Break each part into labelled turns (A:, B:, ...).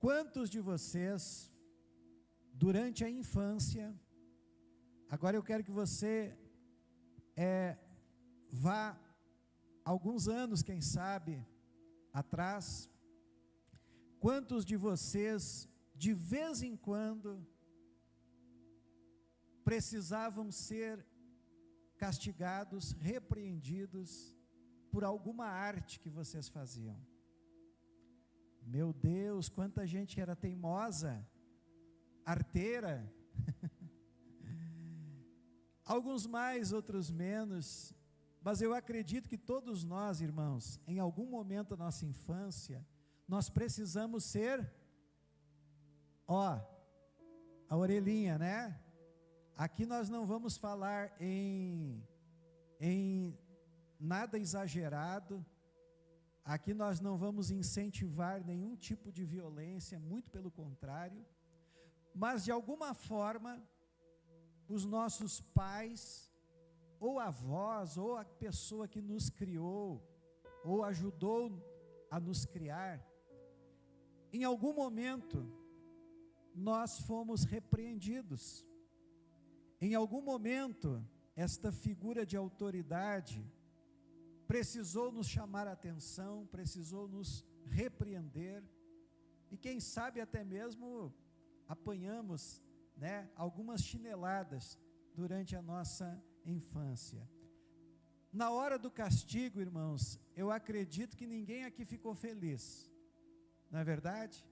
A: Quantos de vocês, durante a infância, agora eu quero que você vá alguns anos, quem sabe, atrás, quantos de vocês, de vez em quando, precisavam ser castigados, repreendidos, por alguma arte que vocês faziam? Meu Deus, quanta gente era teimosa, arteira, alguns mais, outros menos, mas eu acredito que todos nós, irmãos, em algum momento da nossa infância, nós precisamos ser, a orelhinha, né? Aqui nós não vamos falar em nada exagerado, aqui nós não vamos incentivar nenhum tipo de violência, muito pelo contrário, mas de alguma forma, os nossos pais, ou avós, ou a pessoa que nos criou, ou ajudou a nos criar, em algum momento, nós fomos repreendidos, em algum momento, esta figura de autoridade, precisou nos chamar a atenção, precisou nos repreender, e quem sabe até mesmo apanhamos, né, algumas chineladas durante a nossa infância. Na hora do castigo, irmãos, eu acredito que ninguém aqui ficou feliz, não é verdade?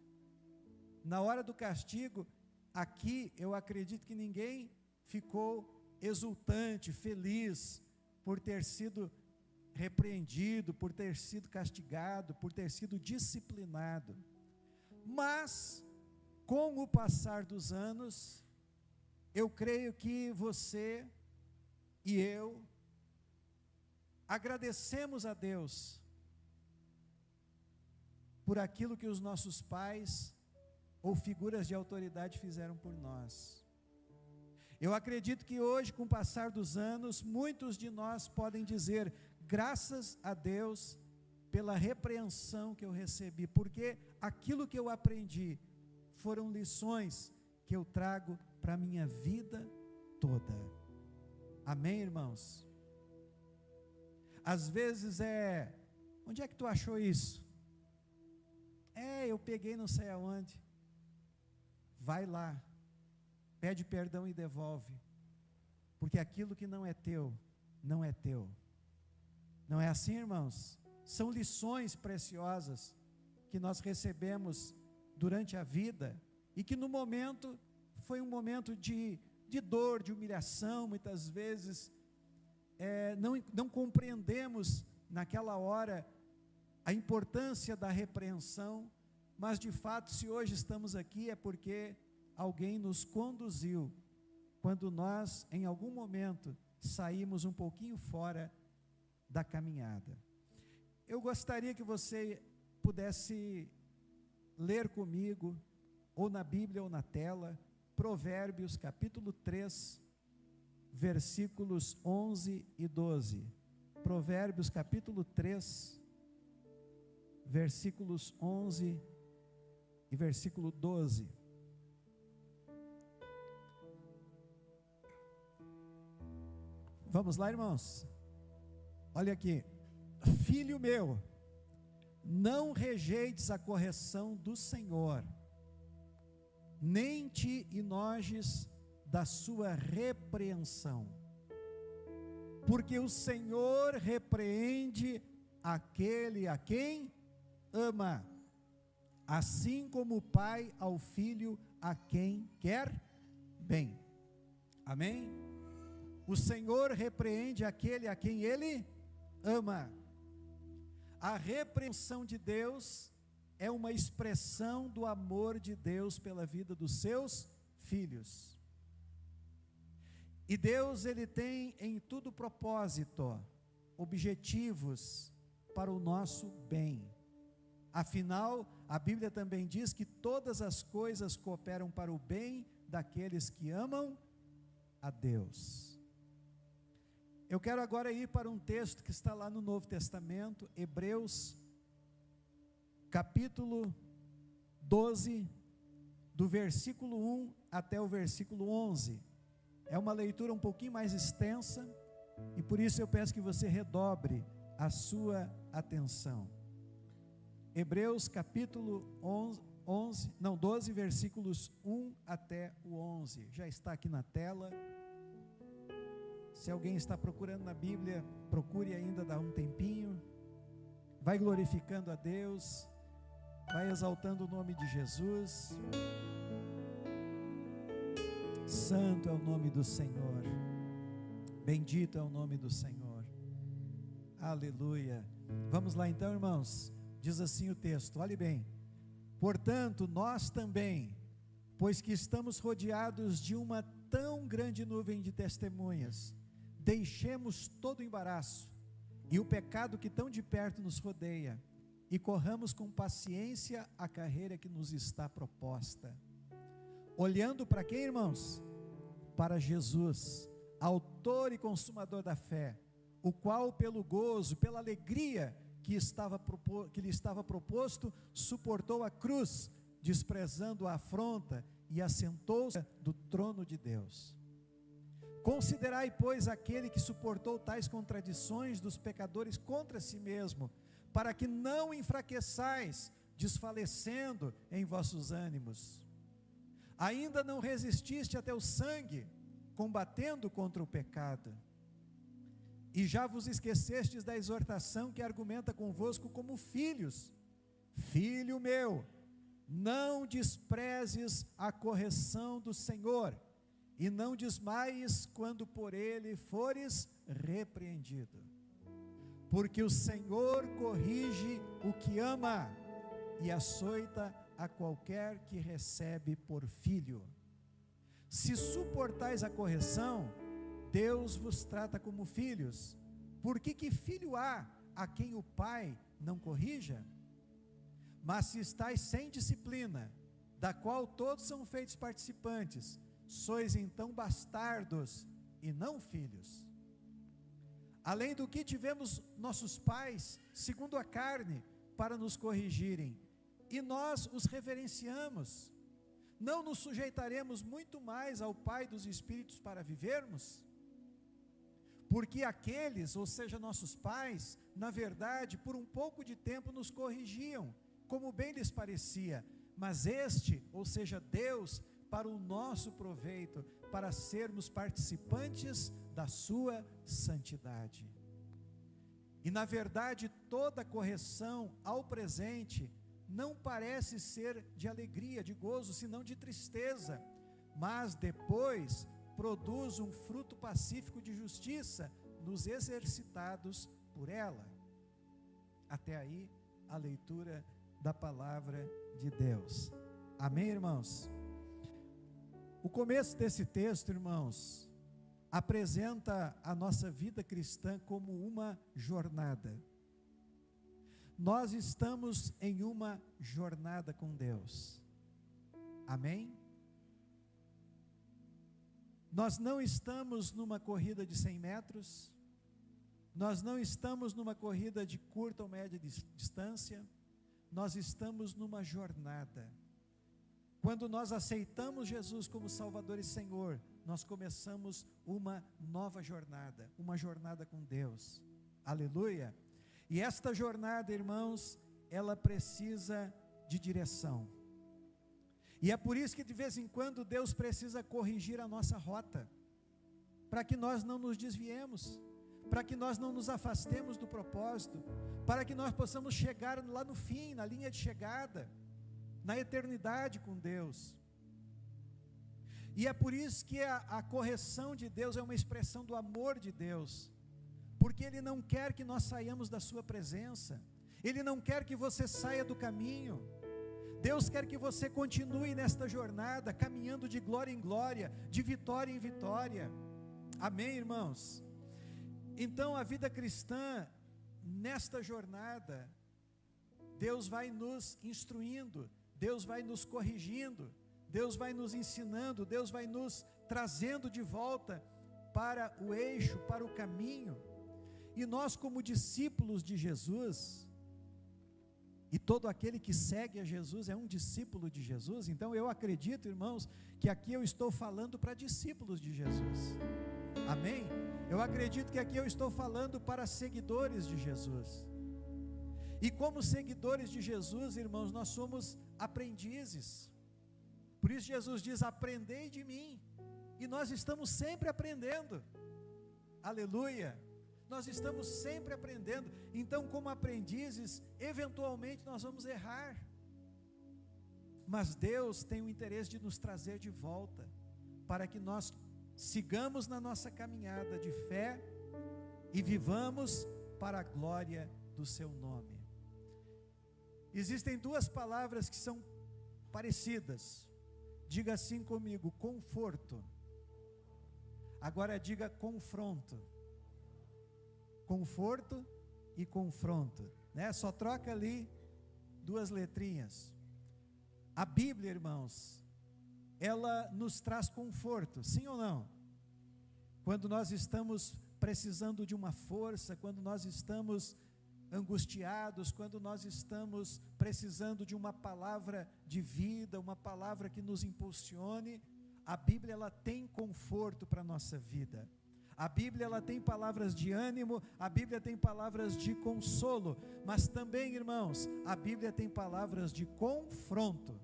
A: Na hora do castigo, aqui eu acredito que ninguém ficou exultante, feliz, por ter sido repreendido, por ter sido castigado, por ter sido disciplinado. Mas, com o passar dos anos, eu creio que você e eu agradecemos a Deus por aquilo que os nossos pais ou figuras de autoridade fizeram por nós. Eu acredito que hoje, com o passar dos anos, muitos de nós podem dizer: graças a Deus pela repreensão que eu recebi, porque aquilo que eu aprendi foram lições que eu trago para a minha vida toda. Amém, irmãos? Às vezes onde é que tu achou isso? Eu peguei não sei aonde. Vai lá, pede perdão e devolve, porque aquilo que não é teu, não é teu. Não é assim, irmãos? São lições preciosas que nós recebemos durante a vida, e que no momento, foi um momento de dor, de humilhação, muitas vezes, não compreendemos naquela hora a importância da repreensão, mas de fato, se hoje estamos aqui, é porque alguém nos conduziu, quando nós, em algum momento, saímos um pouquinho fora da caminhada. Eu gostaria que você pudesse ler comigo, ou na Bíblia ou na tela, Provérbios capítulo 3, versículos 11 e 12. Provérbios capítulo 3, versículos 11 e versículo 12. Vamos lá, irmãos? Olha aqui: filho meu, não rejeites a correção do Senhor, nem te enojes da sua repreensão, porque o Senhor repreende aquele a quem ama, assim como o pai ao filho a quem quer bem. Amém? O Senhor repreende aquele a quem Ele ama. A repreensão de Deus é uma expressão do amor de Deus pela vida dos seus filhos. E Deus, Ele tem em tudo propósito, objetivos para o nosso bem. Afinal, a Bíblia também diz que todas as coisas cooperam para o bem daqueles que amam a Deus. Eu quero agora ir para um texto que está lá no Novo Testamento, Hebreus, capítulo 12, do versículo 1 até o versículo 11. É uma leitura um pouquinho mais extensa, e por isso eu peço que você redobre a sua atenção. Hebreus capítulo 12, versículos 1 até o 11. Já está aqui na tela. Se alguém está procurando na Bíblia, procure ainda dar um tempinho. Vai glorificando a Deus, vai exaltando o nome de Jesus. Santo é o nome do Senhor, bendito é o nome do Senhor, aleluia. Vamos lá então, irmãos, diz assim o texto, olhe bem: portanto, nós também, pois que estamos rodeados de uma tão grande nuvem de testemunhas, deixemos todo o embaraço e o pecado que tão de perto nos rodeia, e corramos com paciência a carreira que nos está proposta, olhando para quem, irmãos? Para Jesus, autor e consumador da fé, o qual pelo gozo, pela alegria que lhe estava proposto, suportou a cruz, desprezando a afronta, e assentou-se do trono de Deus. Considerai, pois, aquele que suportou tais contradições dos pecadores contra si mesmo, para que não enfraqueçais, desfalecendo em vossos ânimos. Ainda não resististe até o sangue, combatendo contra o pecado. E já vos esquecestes da exortação que argumenta convosco como filhos. Filho meu, não desprezes a correção do Senhor, e não desmaies quando por ele fores repreendido. Porque o Senhor corrige o que ama, e açoita a qualquer que recebe por filho. Se suportais a correção, Deus vos trata como filhos. Porque que filho há a quem o pai não corrija? Mas se estáis sem disciplina, da qual todos são feitos participantes, sois então bastardos e não filhos. Além do que tivemos nossos pais, segundo a carne, para nos corrigirem, e nós os reverenciamos, não nos sujeitaremos muito mais ao Pai dos Espíritos para vivermos? Porque aqueles, ou seja, nossos pais, na verdade, por um pouco de tempo nos corrigiam, como bem lhes parecia, mas este, ou seja, Deus, para o nosso proveito, para sermos participantes da sua santidade. E na verdade, toda correção ao presente não parece ser de alegria, de gozo, senão de tristeza, mas depois produz um fruto pacífico de justiça nos exercitados por ela. Até aí a leitura da palavra de Deus. Amém, irmãos? O começo desse texto, irmãos, apresenta a nossa vida cristã como uma jornada. Nós estamos em uma jornada com Deus. Amém? Nós não estamos numa corrida de 100 metros, nós não estamos numa corrida de curta ou média distância, nós estamos numa jornada. Quando nós aceitamos Jesus como Salvador e Senhor, nós começamos uma nova jornada, uma jornada com Deus. Aleluia! E esta jornada, irmãos, ela precisa de direção. E é por isso que de vez em quando Deus precisa corrigir a nossa rota, para que nós não nos desviemos, para que nós não nos afastemos do propósito, para que nós possamos chegar lá no fim, na linha de chegada, na eternidade com Deus. E é por isso que a correção de Deus é uma expressão do amor de Deus, porque Ele não quer que nós saiamos da sua presença, Ele não quer que você saia do caminho. Deus quer que você continue nesta jornada, caminhando de glória em glória, de vitória em vitória. Amém, irmãos? Então a vida cristã, nesta jornada, Deus vai nos instruindo, Deus vai nos corrigindo, Deus vai nos ensinando, Deus vai nos trazendo de volta para o eixo, para o caminho. E nós, como discípulos de Jesus, E todo aquele que segue a Jesus é um discípulo de Jesus. Então eu acredito, irmãos, que aqui eu estou falando para discípulos de Jesus. Amém? Eu acredito que aqui eu estou falando para seguidores de Jesus. E como seguidores de Jesus, irmãos, nós somos aprendizes. Por isso Jesus diz: aprendei de mim. E nós estamos sempre aprendendo. Aleluia! Nós estamos sempre aprendendo. Então, como aprendizes, eventualmente nós vamos errar. Mas Deus tem o interesse de nos trazer de volta, para que nós sigamos na nossa caminhada de fé e vivamos para a glória do seu nome. Existem duas palavras que são parecidas. Diga assim comigo: conforto. Agora diga confronto. Conforto e confronto, né? Só troca ali duas letrinhas. A Bíblia, irmãos, ela nos traz conforto, sim ou não? Quando nós estamos precisando de uma força, quando nós estamos angustiados, quando nós estamos precisando de uma palavra de vida, uma palavra que nos impulsione, a Bíblia ela tem conforto para a nossa vida. A Bíblia ela tem palavras de ânimo, a Bíblia tem palavras de consolo, mas também, irmãos, a Bíblia tem palavras de confronto.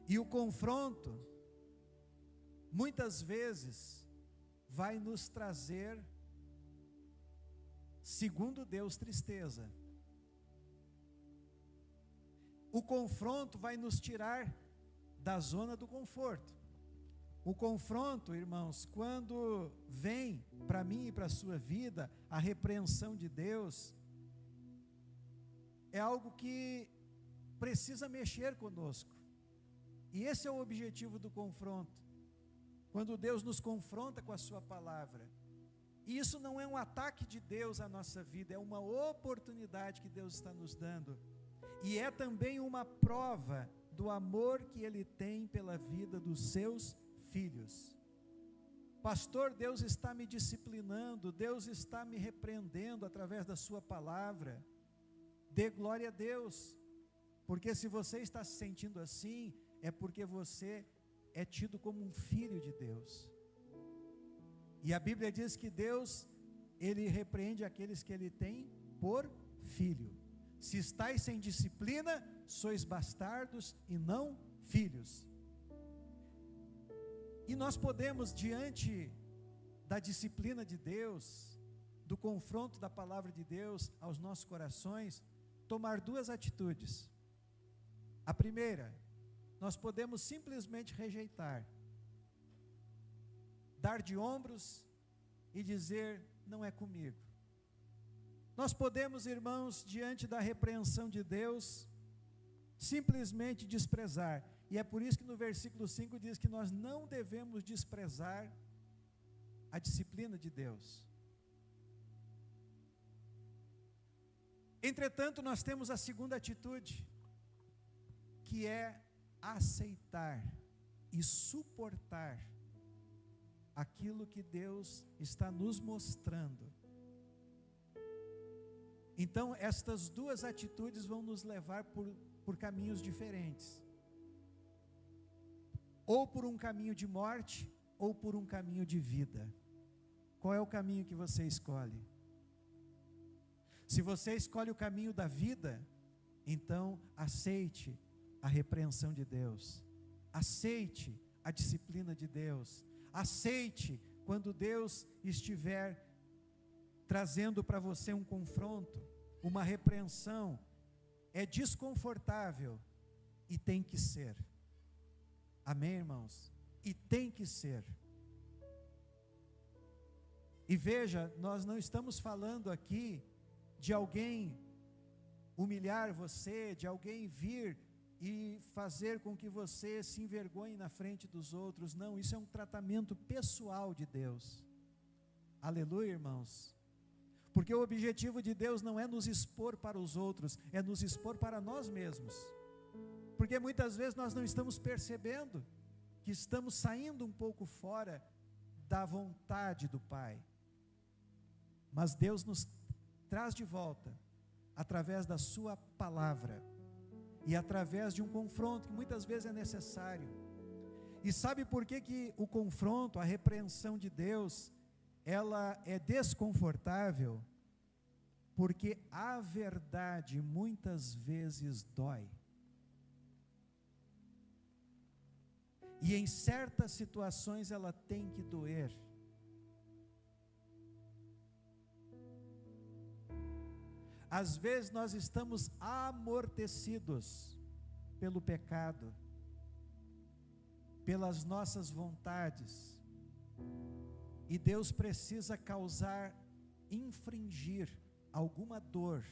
A: E o confronto, muitas vezes, vai nos trazer, segundo Deus, tristeza. O confronto vai nos tirar da zona do conforto. O confronto, irmãos, quando vem para mim e para a sua vida, a repreensão de Deus, é algo que precisa mexer conosco. E esse é o objetivo do confronto. Quando Deus nos confronta com a sua palavra. E isso não é um ataque de Deus à nossa vida, é uma oportunidade que Deus está nos dando. E é também uma prova do amor que Ele tem pela vida dos seus filhos. Pastor, Deus está me disciplinando, Deus está me repreendendo através da sua palavra. Dê glória a Deus, porque se você está se sentindo assim, é porque você é tido como um filho de Deus. E a Bíblia diz que Deus, Ele repreende aqueles que Ele tem por filho. Se estáis sem disciplina, sois bastardos e não filhos. E nós podemos, diante da disciplina de Deus, do confronto da palavra de Deus aos nossos corações, tomar duas atitudes. A primeira, nós podemos simplesmente rejeitar, dar de ombros e dizer: não é comigo. Nós podemos, irmãos, diante da repreensão de Deus, simplesmente desprezar. E é por isso que no versículo 5 diz que nós não devemos desprezar a disciplina de Deus. Entretanto, nós temos a segunda atitude, que é aceitar e suportar aquilo que Deus está nos mostrando. Então, estas duas atitudes vão nos levar por caminhos diferentes. Ou por um caminho de morte, ou por um caminho de vida. Qual é o caminho que você escolhe? Se você escolhe o caminho da vida, então aceite a repreensão de Deus. Aceite a disciplina de Deus. Aceite quando Deus estiver trazendo para você um confronto, uma repreensão. É desconfortável e tem que ser. Amém, irmãos? E tem que ser. E veja, nós não estamos falando aqui de alguém humilhar você, de alguém vir e fazer com que você se envergonhe na frente dos outros. Não, isso é um tratamento pessoal de Deus. Aleluia, irmãos. Porque o objetivo de Deus não é nos expor para os outros, é nos expor para nós mesmos. Porque muitas vezes nós não estamos percebendo que estamos saindo um pouco fora da vontade do Pai. Mas Deus nos traz de volta através da sua palavra e através de um confronto que muitas vezes é necessário. E sabe por que que o confronto, a repreensão de Deus, ela é desconfortável? Porque a verdade muitas vezes dói. E em certas situações ela tem que doer. Às vezes nós estamos amortecidos pelo pecado, pelas nossas vontades, e Deus precisa causar, infringir alguma dor,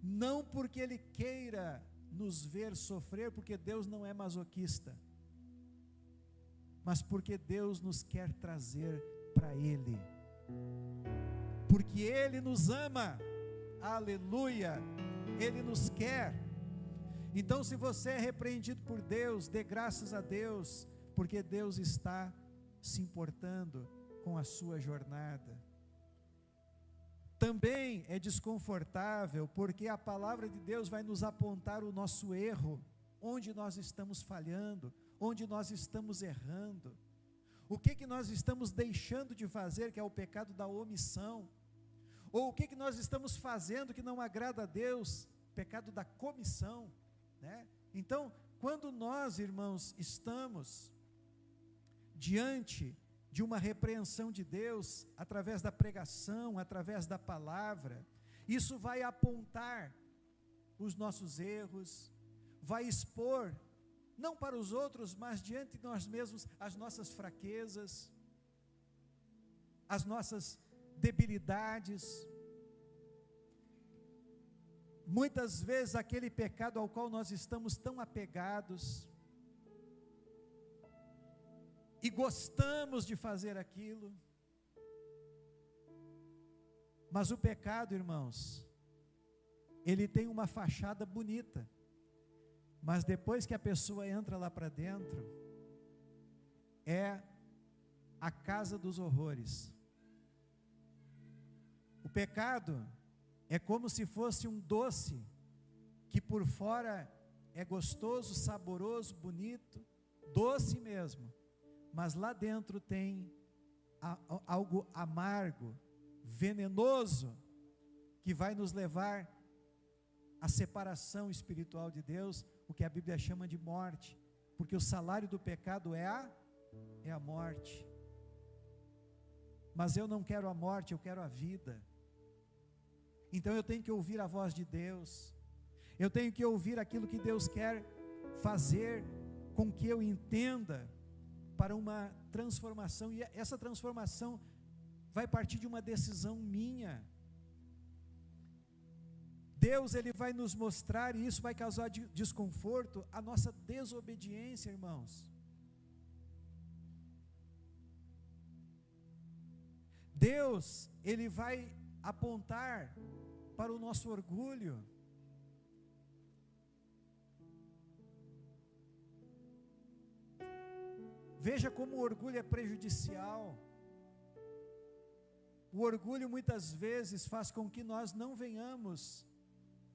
A: não porque Ele queira nos ver sofrer, porque Deus não é masoquista, mas porque Deus nos quer trazer para Ele, porque Ele nos ama, aleluia, Ele nos quer. Então, se você é repreendido por Deus, dê graças a Deus, porque Deus está se importando com a sua jornada. Também é desconfortável, porque a palavra de Deus vai nos apontar o nosso erro, onde nós estamos falhando, onde nós estamos errando, o que nós estamos deixando de fazer, que é o pecado da omissão, ou o que nós estamos fazendo que não agrada a Deus, pecado da comissão, né? Então, quando nós, irmãos, estamos diante de uma repreensão de Deus, através da pregação, através da palavra, isso vai apontar os nossos erros, vai expor, não para os outros, mas diante de nós mesmos, as nossas fraquezas, as nossas debilidades. Muitas vezes aquele pecado ao qual nós estamos tão apegados, e gostamos de fazer aquilo, mas o pecado, irmãos, ele tem uma fachada bonita, mas depois que a pessoa entra lá para dentro, é a casa dos horrores. O pecado é como se fosse um doce, que por fora é gostoso, saboroso, bonito, doce mesmo, mas lá dentro tem algo amargo, venenoso, que vai nos levar à separação espiritual de Deus, o que a Bíblia chama de morte, porque o salário do pecado é a morte. Mas eu não quero a morte, eu quero a vida. Então eu tenho que ouvir a voz de Deus, eu tenho que ouvir aquilo que Deus quer fazer com que eu entenda, para uma transformação, e essa transformação vai partir de uma decisão minha. Deus, Ele vai nos mostrar, e isso vai causar desconforto, a nossa desobediência, irmãos. Deus, Ele vai apontar para o nosso orgulho. Veja como o orgulho é prejudicial. O orgulho muitas vezes faz com que nós não venhamos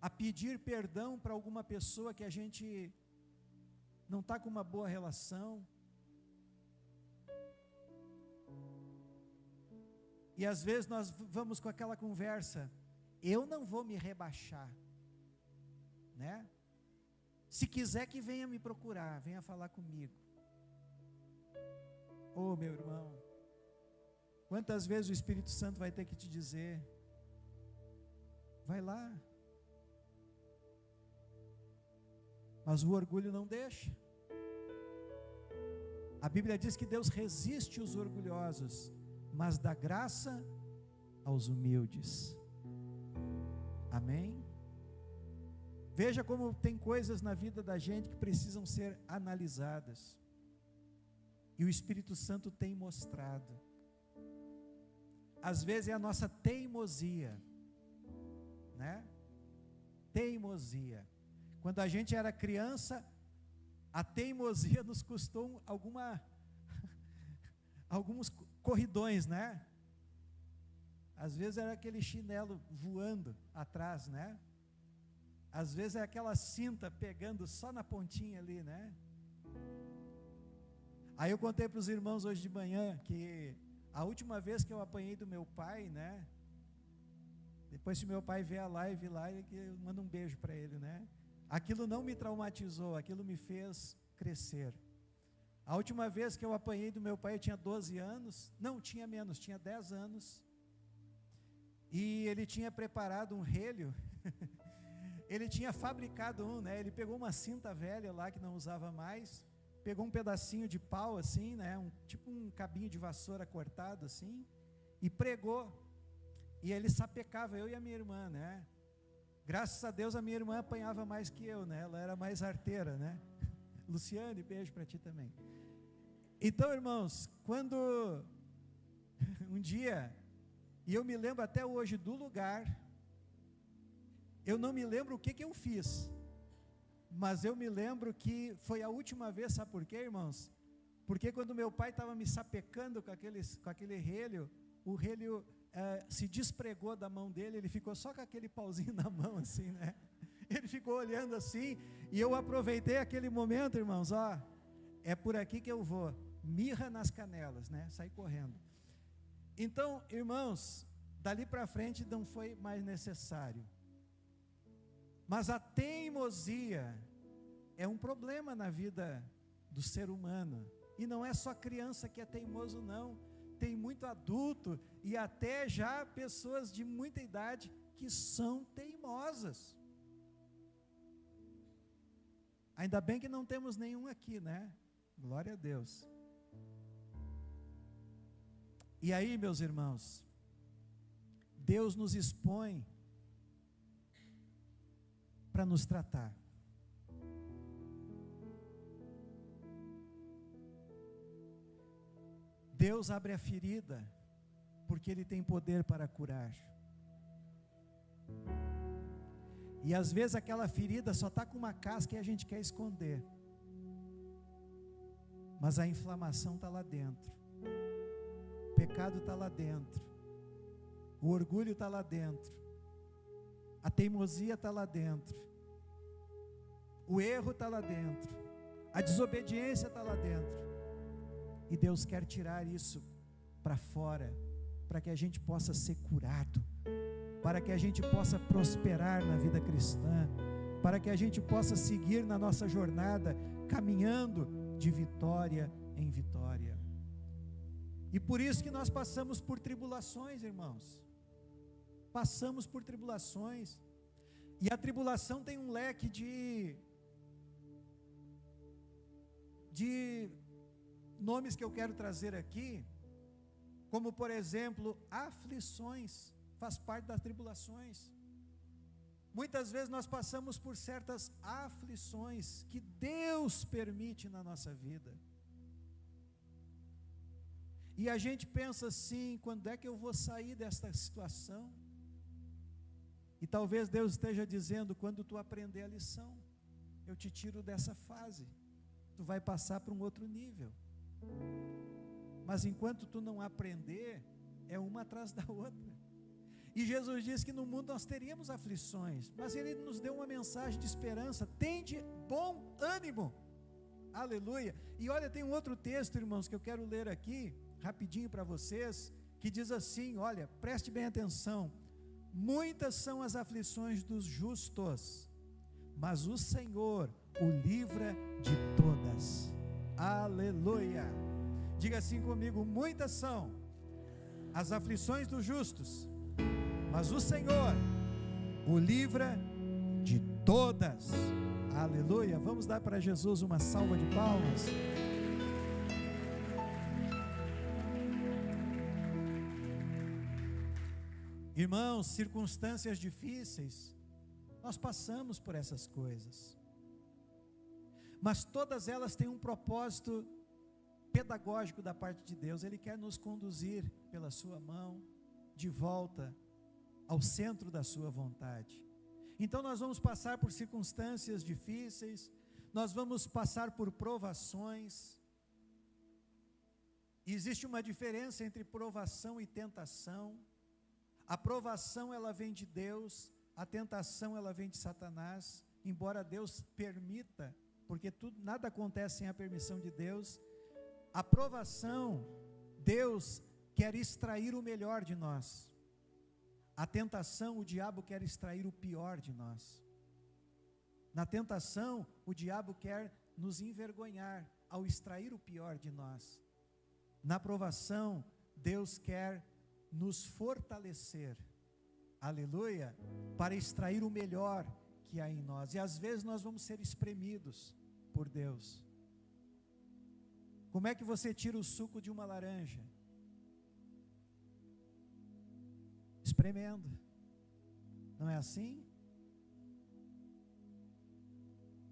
A: a pedir perdão para alguma pessoa que a gente não está com uma boa relação. E às vezes nós vamos com aquela conversa, eu não vou me rebaixar, né? Se quiser que venha me procurar, venha falar comigo. Oh, meu irmão, quantas vezes o Espírito Santo vai ter que te dizer, vai lá, mas o orgulho não deixa. A Bíblia diz que Deus resiste os orgulhosos, mas dá graça aos humildes. Amém? Veja como tem coisas na vida da gente que precisam ser analisadas, e o Espírito Santo tem mostrado. Às vezes é a nossa teimosia, né? Teimosia. Quando a gente era criança, a teimosia nos custou alguns corridões, né? Às vezes era aquele chinelo voando atrás, né? Às vezes é aquela cinta pegando só na pontinha ali, né? Aí eu contei para os irmãos hoje de manhã que a última vez que eu apanhei do meu pai, né? Depois, se meu pai ver a live lá, eu mando um beijo para ele, né? Aquilo não me traumatizou, aquilo me fez crescer. A última vez que eu apanhei do meu pai, eu tinha 12 anos, não, tinha menos, tinha 10 anos, e ele tinha preparado um relho, ele tinha fabricado um, né? Ele pegou uma cinta velha lá, que não usava mais, pegou um pedacinho de pau assim, né? Tipo um cabinho de vassoura cortado assim, e pregou, e ele sapecava eu e a minha irmã, né? Graças a Deus a minha irmã apanhava mais que eu, né? Ela era mais arteira, né? Luciane, beijo para ti também. Então, irmãos, quando um dia, e eu me lembro até hoje do lugar, eu não me lembro o que eu fiz, mas eu me lembro que foi a última vez, sabe por quê, irmãos? Porque quando meu pai estava me sapecando com aquele relho, o relho se despregou da mão dele, ele ficou só com aquele pauzinho na mão assim, né? Ele ficou olhando assim, e eu aproveitei aquele momento, irmãos, ó, é por aqui que eu vou, mirra nas canelas, né? Saí correndo. Então, irmãos, dali para frente não foi mais necessário. Mas a teimosia é um problema na vida do ser humano, e não é só criança que é teimoso não, tem muito adulto e até já pessoas de muita idade que são teimosas. Ainda bem que não temos nenhum aqui, né? Glória a Deus. E aí, meus irmãos, Deus nos expõe para nos tratar. Deus abre a ferida, porque Ele tem poder para curar. E às vezes aquela ferida só está com uma casca e a gente quer esconder. Mas a inflamação está lá dentro. O pecado está lá dentro. O orgulho está lá dentro. A teimosia está lá dentro. O erro está lá dentro. A desobediência está lá dentro. E Deus quer tirar isso para fora, para que a gente possa ser curado, para que a gente possa prosperar na vida cristã, para que a gente possa seguir na nossa jornada, caminhando de vitória em vitória. E por isso que nós passamos por tribulações, irmãos. Passamos por tribulações. E a tribulação tem um leque de nomes que eu quero trazer aqui, como por exemplo, aflições, faz parte das tribulações. Muitas vezes nós passamos por certas aflições que Deus permite na nossa vida. E a gente pensa assim, quando é que eu vou sair desta situação? E talvez Deus esteja dizendo, quando tu aprender a lição, eu te tiro dessa fase, tu vai passar para um outro nível. Mas enquanto tu não aprender, é uma atrás da outra. E Jesus disse que no mundo nós teríamos aflições, mas Ele nos deu uma mensagem de esperança, tende bom ânimo, aleluia. E olha, tem um outro texto, irmãos, que eu quero ler aqui, rapidinho para vocês, que diz assim, olha, preste bem atenção, muitas são as aflições dos justos, mas o Senhor o livra de todas, aleluia. Diga assim comigo, muitas são as aflições dos justos, mas o Senhor o livra de todas, aleluia. Vamos dar para Jesus uma salva de palmas. Irmãos, circunstâncias difíceis, nós passamos por essas coisas, mas todas elas têm um propósito pedagógico da parte de Deus. Ele quer nos conduzir pela sua mão de volta ao centro da sua vontade. Então nós vamos passar por circunstâncias difíceis, nós vamos passar por provações. Existe uma diferença entre provação e tentação. A provação ela vem de Deus, a tentação ela vem de Satanás, embora Deus permita, porque nada acontece sem a permissão de Deus. A provação, Deus quer extrair o melhor de nós. A tentação, o diabo quer extrair o pior de nós. Na tentação, o diabo quer nos envergonhar ao extrair o pior de nós. Na provação, Deus quer nos fortalecer, aleluia, para extrair o melhor que há em nós. E às vezes nós vamos ser espremidos por Deus. Como é que você tira o suco de uma laranja? Espremendo. Não é assim?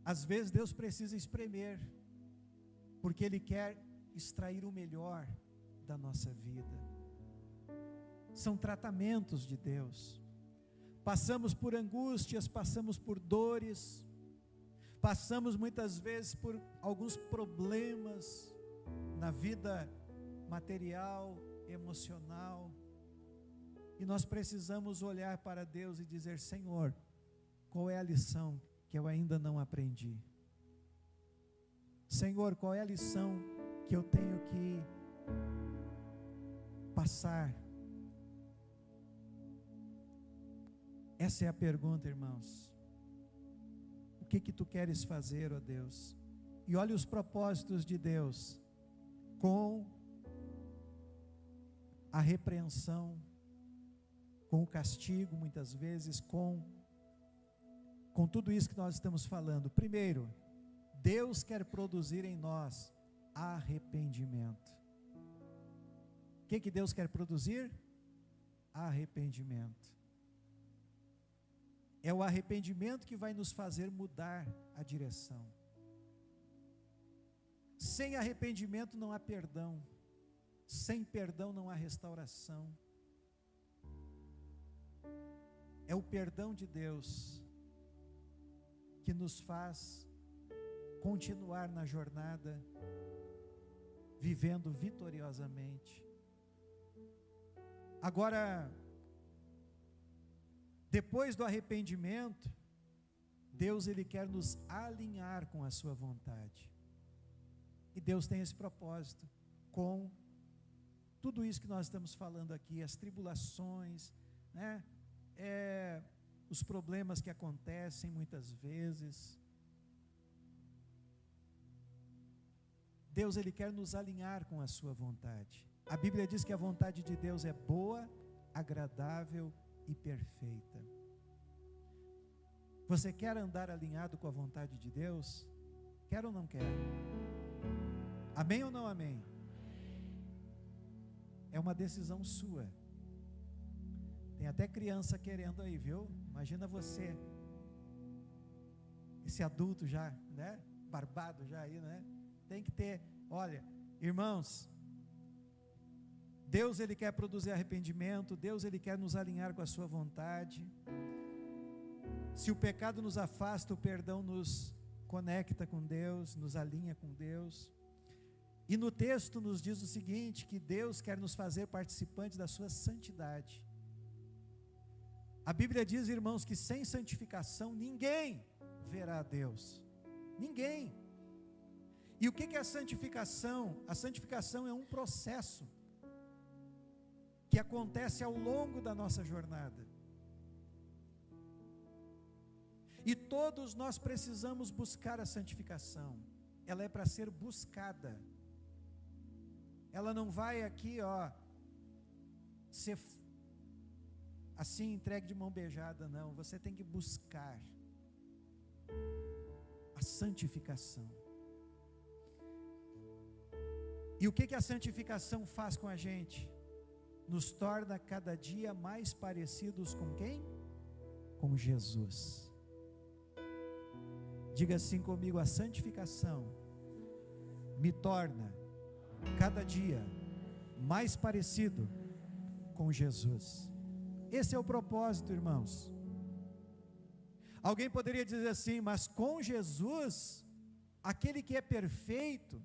A: Às vezes Deus precisa espremer, porque Ele quer extrair o melhor da nossa vida. São tratamentos de Deus. Passamos por angústias, passamos por dores, passamos muitas vezes por alguns problemas na vida material, emocional, e nós precisamos olhar para Deus e dizer: Senhor, qual é a lição que eu ainda não aprendi? Senhor, qual é a lição que eu tenho que passar? Essa é a pergunta, irmãos. O que tu queres fazer, ó Deus? E olha os propósitos de Deus com a repreensão, com o castigo, muitas vezes, com tudo isso que nós estamos falando. Primeiro, Deus quer produzir em nós arrependimento. O que Deus quer produzir? Arrependimento. É o arrependimento que vai nos fazer mudar a direção. Sem arrependimento não há perdão. Sem perdão não há restauração. É o perdão de Deus que nos faz continuar na jornada, vivendo vitoriosamente. Agora, depois do arrependimento, Deus ele quer nos alinhar com a sua vontade. E Deus tem esse propósito com tudo isso que nós estamos falando aqui, as tribulações, né? Os problemas que acontecem muitas vezes. Deus ele quer nos alinhar com a sua vontade. A Bíblia diz que a vontade de Deus é boa, agradável e perfeita. Você quer andar alinhado com a vontade de Deus? Quer ou não quer? Amém ou não amém? É uma decisão sua. Tem até criança querendo aí, viu? Imagina você, esse adulto já, né? Barbado já aí, né? Tem que ter, olha, irmãos, Deus ele quer produzir arrependimento, Deus ele quer nos alinhar com a sua vontade. Se o pecado nos afasta, o perdão nos conecta com Deus, nos alinha com Deus. E no texto nos diz o seguinte, que Deus quer nos fazer participantes da sua santidade. A Bíblia diz, irmãos, que sem santificação ninguém verá a Deus. Ninguém. E o que é a santificação? A santificação é um processo que acontece ao longo da nossa jornada. E todos nós precisamos buscar a santificação. Ela é para ser buscada. Ela não vai aqui, ser assim entregue de mão beijada, não. Você tem que buscar a santificação. E o que a santificação faz com a gente? Nos torna cada dia mais parecidos com quem? Com Jesus. Diga assim comigo: a santificação me torna cada dia mais parecido com Jesus. Esse é o propósito, irmãos. Alguém poderia dizer assim, mas com Jesus, aquele que é perfeito,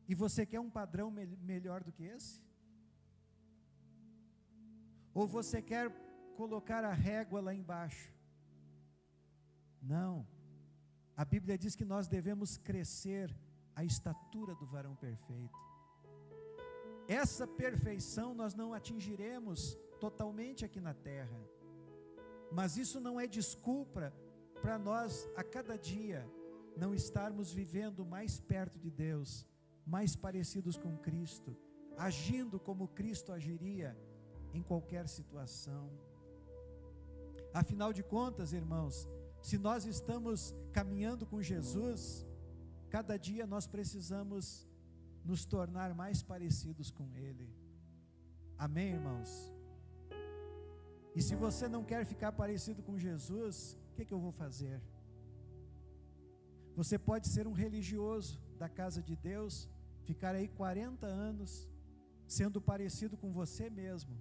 A: e você quer um padrão melhor do que esse? Ou você quer colocar a régua lá embaixo? Não. A Bíblia diz que nós devemos crescer à estatura do varão perfeito. Essa perfeição nós não atingiremos totalmente aqui na terra, mas isso não é desculpa para nós a cada dia não estarmos vivendo mais perto de Deus, mais parecidos com Cristo, agindo como Cristo agiria em qualquer situação. Afinal de contas, irmãos, se nós estamos caminhando com Jesus, cada dia nós precisamos nos tornar mais parecidos com Ele. Amém, irmãos? E se você não quer ficar parecido com Jesus, o que eu vou fazer? Você pode ser um religioso da casa de Deus, ficar aí 40 anos, sendo parecido com você mesmo,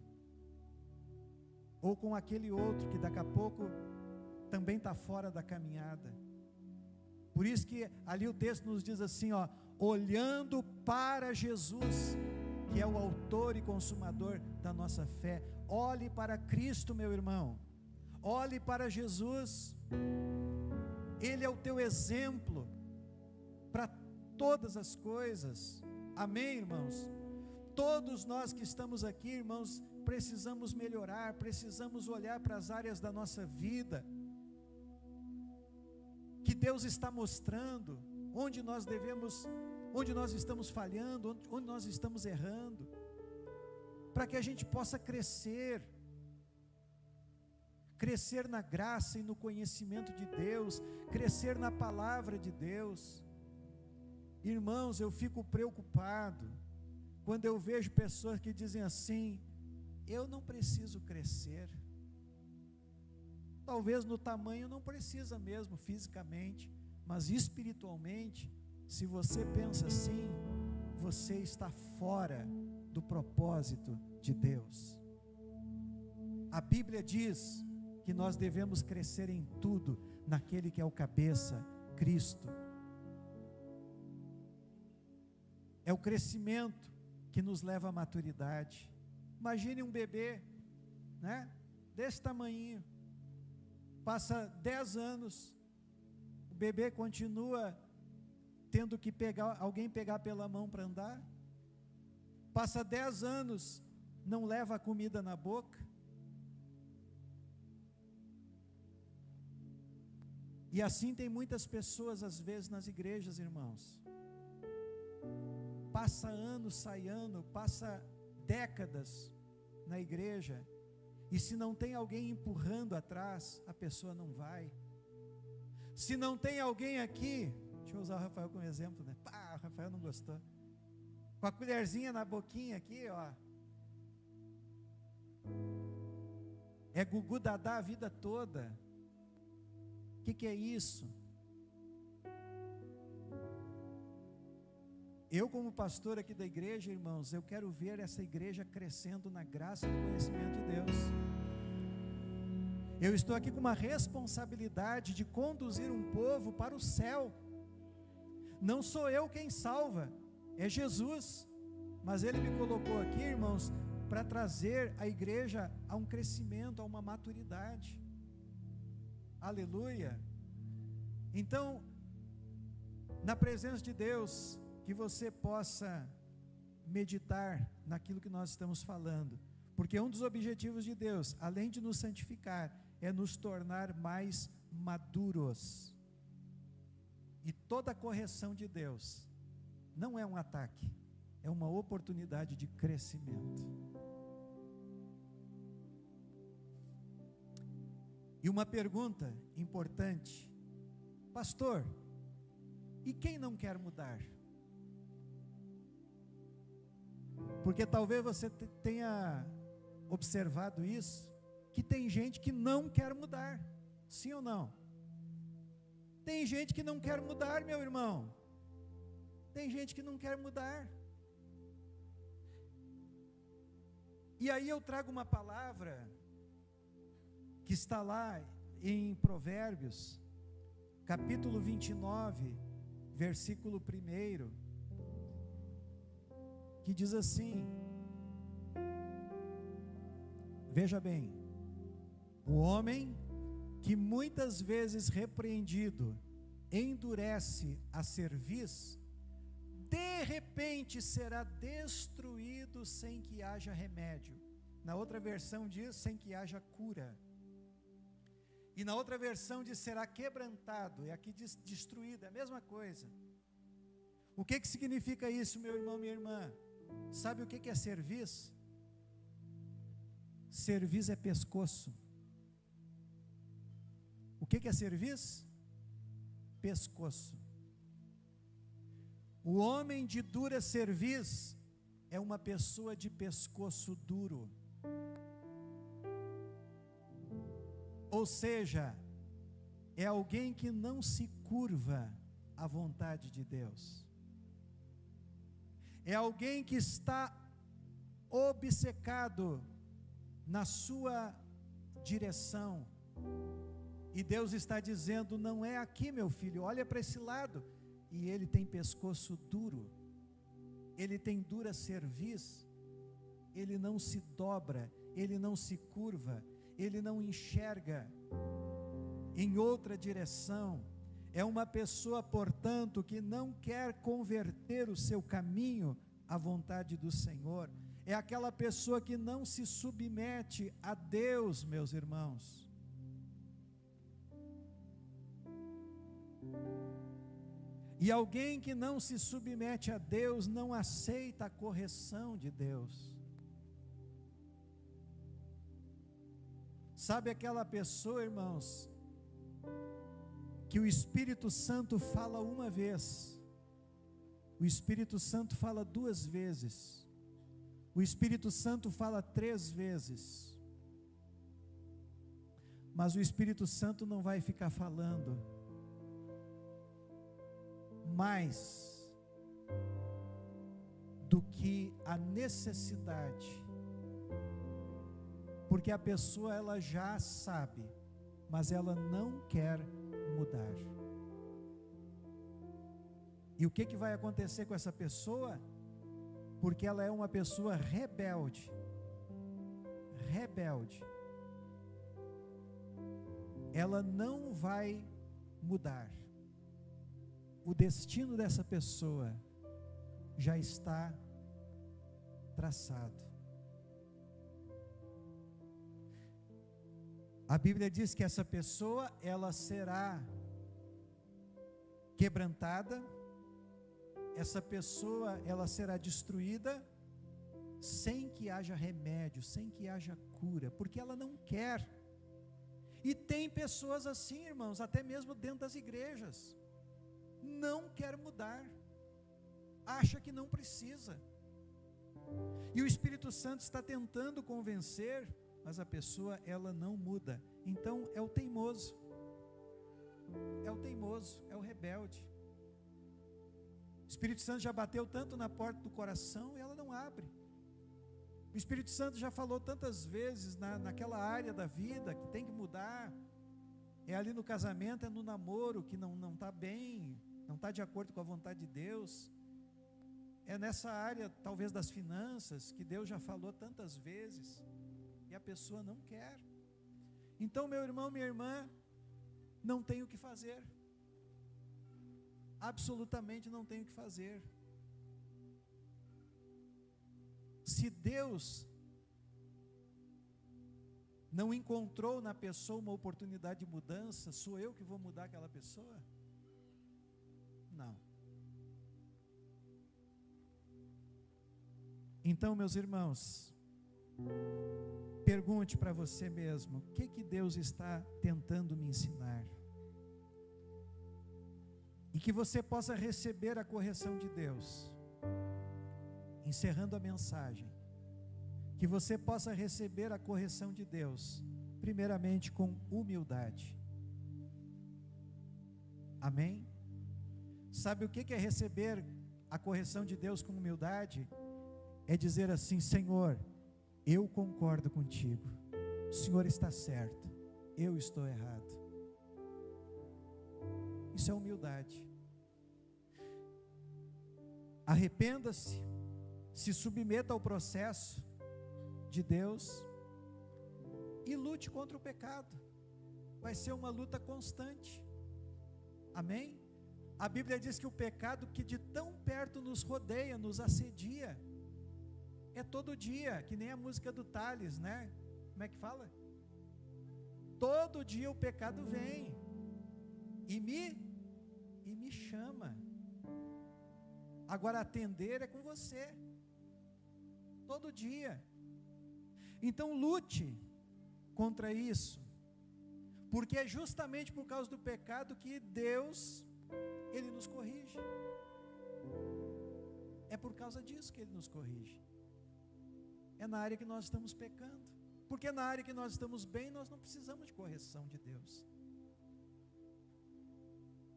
A: ou com aquele outro que daqui a pouco também está fora da caminhada. Por isso que ali o texto nos diz assim, olhando para Jesus, que é o autor e consumador da nossa fé. Olhe para Cristo, meu irmão, olhe para Jesus, Ele é o teu exemplo para todas as coisas. Amém, irmãos? Todos nós que estamos aqui, irmãos, precisamos melhorar, precisamos olhar para as áreas da nossa vida que Deus está mostrando, onde nós estamos falhando, onde nós estamos errando, para que a gente possa crescer na graça e no conhecimento de Deus, crescer na palavra de Deus. Irmãos, eu fico preocupado quando eu vejo pessoas que dizem assim: eu não preciso crescer. Talvez no tamanho não precisa mesmo, fisicamente, mas espiritualmente, se você pensa assim, você está fora do propósito de Deus. A Bíblia diz que nós devemos crescer em tudo, naquele que é o cabeça, Cristo. É o crescimento que nos leva à maturidade. Imagine um bebê, né, desse tamanhinho, passa 10 anos, o bebê continua tendo que alguém pegar pela mão para andar, passa 10 anos, não leva a comida na boca, e assim tem muitas pessoas às vezes nas igrejas, irmãos, passa ano, sai ano, passa décadas na igreja, e se não tem alguém empurrando atrás, a pessoa não vai. Se não tem alguém aqui, deixa eu usar o Rafael como exemplo, né? O Rafael não gostou. Com a colherzinha na boquinha aqui, é gugu dadá a vida toda. O que é isso? Eu, como pastor aqui da igreja, irmãos, eu quero ver essa igreja crescendo na graça e no conhecimento de Deus. Eu estou aqui com uma responsabilidade de conduzir um povo para o céu. Não sou eu quem salva, é Jesus, mas Ele me colocou aqui, irmãos, para trazer a igreja a um crescimento, a uma maturidade. Aleluia. Então, na presença de Deus, que você possa meditar naquilo que nós estamos falando, porque um dos objetivos de Deus, além de nos santificar, é nos tornar mais maduros. E toda correção de Deus não é um ataque, é uma oportunidade de crescimento. E uma pergunta importante: pastor, e quem não quer mudar? Porque talvez você tenha observado isso, que tem gente que não quer mudar, sim ou não? Tem gente que não quer mudar, meu irmão, tem gente que não quer mudar. E aí eu trago uma palavra que está lá em Provérbios, capítulo 29, versículo 1, que diz assim: Veja bem, o homem que muitas vezes repreendido endurece a cerviz, de repente será destruído sem que haja remédio. Na outra versão diz sem que haja cura. E na outra versão diz será quebrantado, e aqui diz destruído, é a mesma coisa. O que significa isso, meu irmão, minha irmã? Sabe o que é cerviz? Cerviz é pescoço. O que é cerviz? Pescoço. O homem de dura cerviz é uma pessoa de pescoço duro. Ou seja, é alguém que não se curva à vontade de Deus. É alguém que está obcecado na sua direção. E Deus está dizendo, não é aqui, meu filho, olha para esse lado. E ele tem pescoço duro, ele tem dura cerviz, ele não se dobra, ele não se curva, ele não enxerga em outra direção. É uma pessoa, portanto, que não quer converter o seu caminho à vontade do Senhor. É aquela pessoa que não se submete a Deus, meus irmãos. E alguém que não se submete a Deus não aceita a correção de Deus. Sabe aquela pessoa, irmãos, que o Espírito Santo fala uma vez, o Espírito Santo fala 2 vezes, o Espírito Santo fala 3 vezes, mas o Espírito Santo não vai ficar falando mais do que a necessidade, porque a pessoa ela já sabe, mas ela não quer mudar. E o que vai acontecer com essa pessoa? Porque ela é uma pessoa rebelde, ela não vai mudar. O destino dessa pessoa já está traçado. A Bíblia diz que essa pessoa, ela será quebrantada, essa pessoa, ela será destruída, sem que haja remédio, sem que haja cura, porque ela não quer. E tem pessoas assim, irmãos, até mesmo dentro das igrejas, não quer mudar, acha que não precisa, e o Espírito Santo está tentando convencer, mas a pessoa ela não muda. Então é o teimoso, é o rebelde. O Espírito Santo já bateu tanto na porta do coração e ela não abre. O Espírito Santo já falou tantas vezes naquela área da vida que tem que mudar. É ali no casamento, é no namoro que não está bem, não está de acordo com a vontade de Deus. É nessa área talvez das finanças que Deus já falou tantas vezes e a pessoa não quer. Então, meu irmão, minha irmã, não tem o que fazer, absolutamente não tem o que fazer. Se Deus não encontrou na pessoa uma oportunidade de mudança, sou eu que vou mudar aquela pessoa? Não. Então, meus irmãos, pergunte para você mesmo, o que Deus está tentando me ensinar? E que você possa receber a correção de Deus. Encerrando a mensagem, que você possa receber a correção de Deus, primeiramente com humildade. Amém? Sabe o que é receber a correção de Deus com humildade? É dizer assim: Senhor, eu concordo contigo, o Senhor está certo, eu estou errado. Isso é humildade. Arrependa-se, se submeta ao processo de Deus, e lute contra o pecado. Vai ser uma luta constante. Amém? A Bíblia diz que o pecado que de tão perto nos rodeia, nos assedia, é todo dia, que nem a música do Tales, né? Como é que fala? Todo dia o pecado vem e me chama. Agora atender é com você, todo dia. Então lute contra isso, porque é justamente por causa do pecado que Deus, Ele nos corrige. É por causa disso que Ele nos corrige. É na área que nós estamos pecando, porque na área que nós estamos bem, nós não precisamos de correção de Deus.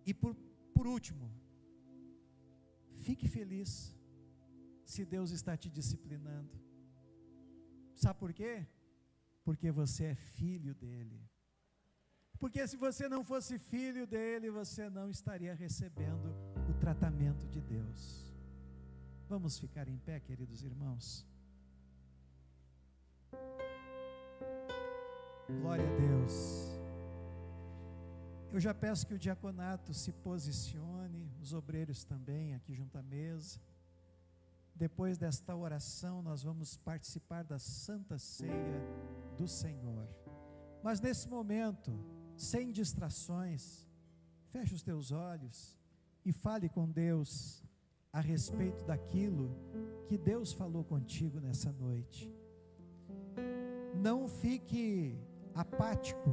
A: E por último, fique feliz se Deus está te disciplinando. Sabe por quê? Porque você é filho dele. Porque se você não fosse filho dele, você não estaria recebendo o tratamento de Deus. Vamos ficar em pé, queridos irmãos. Glória a Deus. Eu já peço que o diaconato se posicione, os obreiros também aqui junto à mesa. Depois desta oração, nós vamos participar da Santa Ceia do Senhor. Mas nesse momento, sem distrações, feche os teus olhos e fale com Deus a respeito daquilo que Deus falou contigo nessa noite. Não fique apático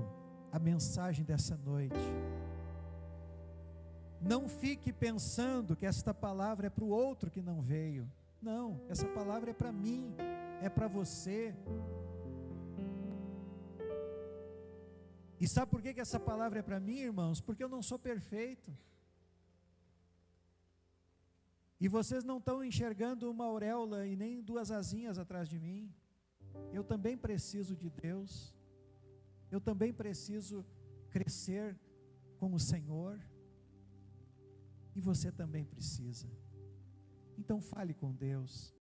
A: à mensagem dessa noite. Não fique pensando que esta palavra é para o outro que não veio. Não, essa palavra é para mim, é para você. E sabe por que essa palavra é para mim, irmãos? Porque eu não sou perfeito. E vocês não estão enxergando uma auréola e nem duas asinhas atrás de mim. Eu também preciso de Deus. Eu também preciso crescer com o Senhor. E você também precisa. Então fale com Deus.